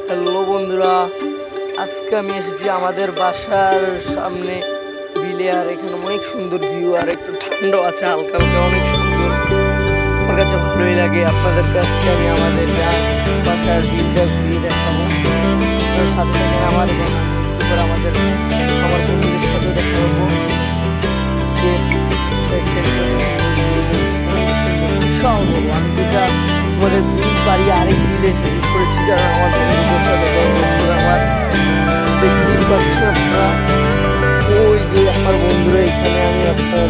Hello বন্ধুরা, আজকে আমি এসেছি আমাদের বাসার সামনে বিলে। আর এখানে অনেক সুন্দর ভিউ, আর একটু ঠান্ডা আছে হালকা হালকা, অনেক সুন্দর। আমার কাছে ভালোই লাগে। আপনাদের কাছে আমি আমাদের বাসার বিলটা ঘুরিয়ে দেখাবো। আপনার সাথে থাকেন আমার, এবং এরপর আমার বন্ধুদের সাথে দেখা করবো। আমি যেটা তোমাদের বিল পারি আরেক বিলে শুরু করেছি, কারণ আমার বন্ধুদের সাথে আমার দেখতেই পাচ্ছি আপনারা। ওই যে আমার বন্ধুরা, এখানে আমি আপনার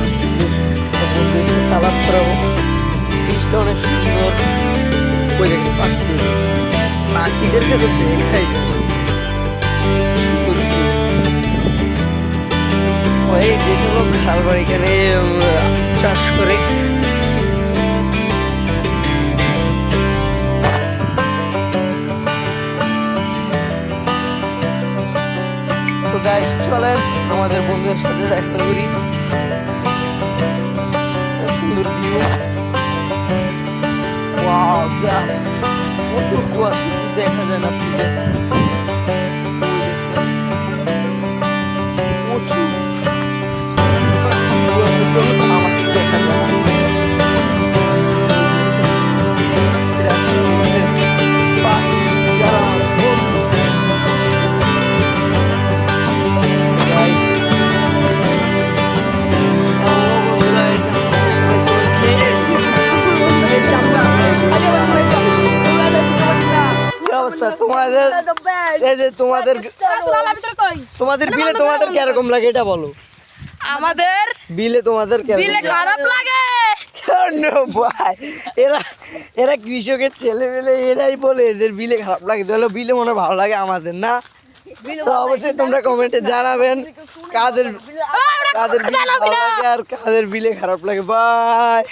বন্ধুদের সাথে আলাপ করাবো। বিলটা অনেক সুন্দর। ওই দেখেন পাখিদেরকে তো দেখাই যায়। ওই যেগুলো খাবার এখানে চাষ করে। তো গাইস, চলেন আমাদের বন্ধুদের সাথে দেখা করি। সুন্দর ভিউ। ওয়াও, জাস্ট প্রচুর কুয়াশা, দেখা যায় না প্রচুর। আমাকে দেখা যায় না। তোমাদের বিলে তোমাদের কিরকম লাগে এটা বলো। আমাদের বিলে তোমাদের বিলে খারাপ লাগে। ভাই, এরা কৃষকের ছেলে মেলে, এরাই বলে এদের বিলে খারাপ লাগে। তাহলে বিলে মনে ভালো লাগে আমাদের না? তো অবশ্যই তোমরা কমেন্টে জানাবেন কাদের বিলে ভালো লাগে আর কাদের বিলে খারাপ লাগে। বাই।